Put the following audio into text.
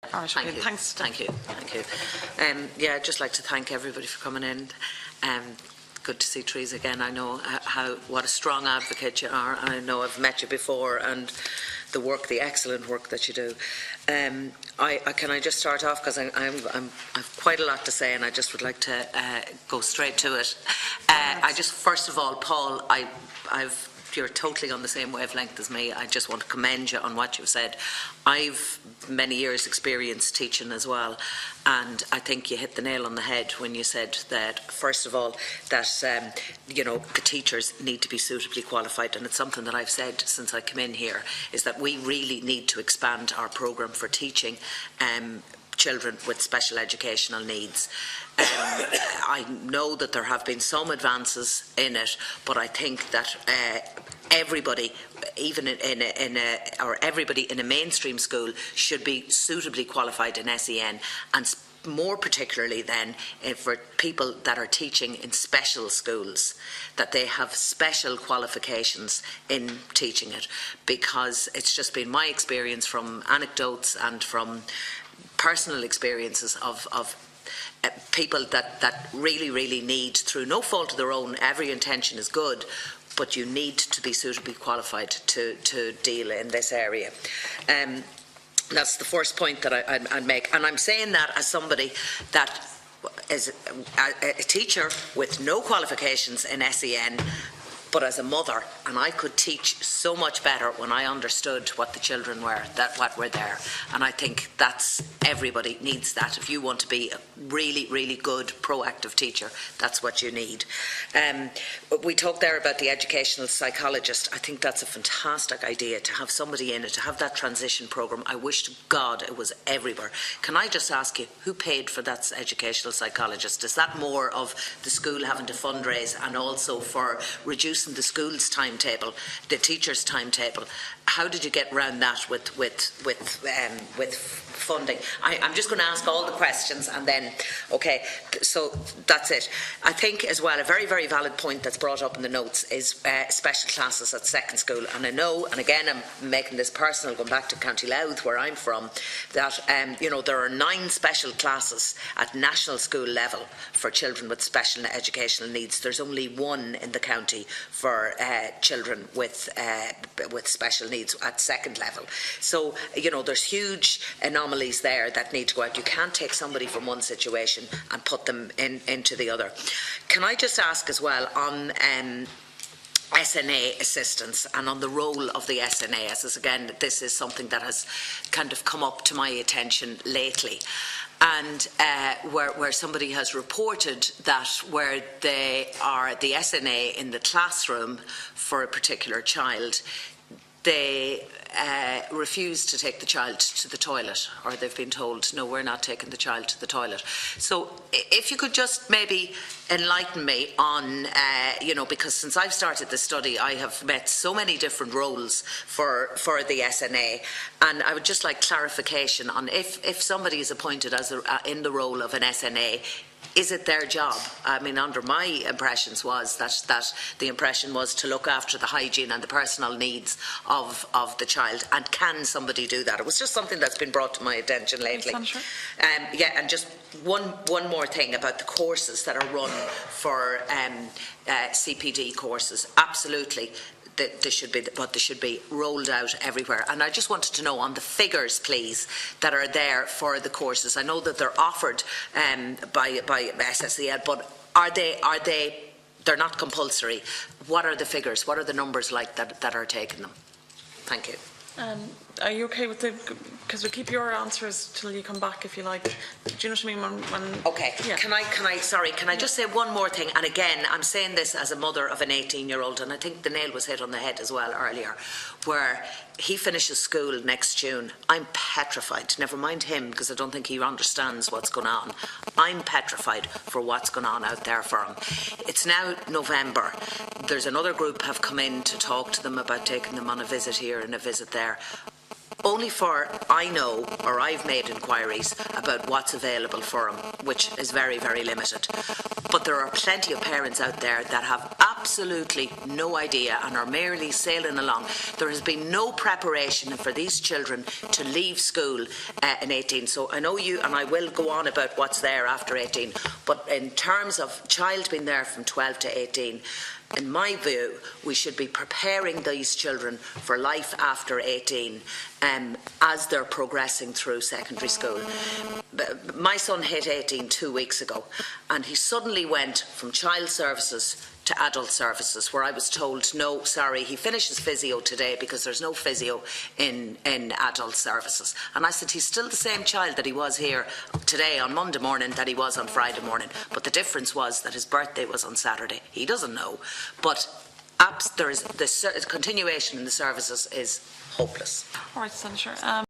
Thank you. Thanks. Thank you. Thank you. Yeah, I'd just like to thank everybody for coming in. Good to see Teresa again. I know what a strong advocate you are, and I know I've met you before, and the excellent work that you do. Can I just start off, because I've quite a lot to say, and I just would like to go straight to it. First of all, Paul, you're totally on the same wavelength as me. I just want to commend you on what you've said. I've many years experience teaching as well, and I think you hit the nail on the head when you said that, first of all, that the teachers need to be suitably qualified, and it's something that I've said since I came in here, is that we really need to expand our programme for teaching children with special educational needs. I know that there have been some advances in it, but I think that everybody, even everybody in a mainstream school, should be suitably qualified in SEN, and more particularly then for people that are teaching in special schools, that they have special qualifications in teaching it, because it's just been my experience from anecdotes and from personal experiences of people that really need, through no fault of their own, every intention is good, but you need to be suitably qualified to deal in this area. That's the first point that I'd make, and I'm saying that as somebody that is a teacher with no qualifications in SEN, but as a mother, and I could teach so much better when I understood what the children were, what were there. And I think everybody needs that. If you want to be a really good proactive teacher, that's what you need. We talked there about the educational psychologist. I think that's a fantastic idea, to have somebody in it, to have that transition programme. I wish to God it was everywhere. Can I just ask you, who paid for that educational psychologist? Is that more of the school having to fundraise, and also for reducing the school's timetable, the teacher's timetable? How did you get around that with funding? I'm just going to ask all the questions, and then, okay, so that's it. I think as well, a very valid point that's brought up in the notes is special classes at second school. And I know, and again I'm making this personal, going back to County Louth where I'm from, that there are 9 special classes at national school level for children with special educational needs. There's only 1 in the county for children with special needs at second level. So there's huge anomalies there that need to go out. You can't take somebody from one situation and put them into the other. Can I just ask as well on SNA assistance and on the role of the SNA, as again, this is something that has kind of come up to my attention lately, and where somebody has reported that where they are the SNA in the classroom for a particular child, they refuse to take the child to the toilet, or they've been told, no, we're not taking the child to the toilet. So if you could just maybe enlighten me on, because since I've started the study, I have met so many different roles for the SNA, and I would just like clarification on if somebody is appointed as in the role of an SNA, is it their job? I mean, under my impressions was that the impression was to look after the hygiene and the personal needs of the child. And can somebody do that? It was just something that's been brought to my attention lately. And just one more thing about the courses that are run for CPD courses. Absolutely. They should be rolled out everywhere. And I just wanted to know on the figures, please, that are there for the courses. I know that they're offered by SSEL, but they're not compulsory. What are the figures? What are the numbers like that are taking them? Thank you. Are you okay with because we'll keep your answers till you come back if you like. Do you know what I mean? Okay. Yeah. Can I just say one more thing? And again, I'm saying this as a mother of an 18-year-old, and I think the nail was hit on the head as well earlier, where he finishes school next June. I'm petrified. Never mind him, because I don't think he understands what's going on. I'm petrified for what's going on out there for him. It's now November. There's another group have come in to talk to them about taking them on a visit here and a visit there. Only for I know, or I've made inquiries about what's available for them, which is very limited. But there are plenty of parents out there that have absolutely no idea and are merely sailing along. There has been no preparation for these children to leave school in 18. So I know you, and I will go on about what's there after 18, but in terms of child being there from 12 to 18, in my view, we should be preparing these children for life after 18 as they're progressing through secondary school. My son hit 18 2 weeks ago, and he suddenly went from child services to adult services, where I was told, no, sorry, he finishes physio today because there's no physio in adult services. And I said, he's still the same child that he was here today on Monday morning that he was on Friday morning. But the difference was that his birthday was on Saturday. He doesn't know. But there is the continuation in the services is hopeless. All right, Senator.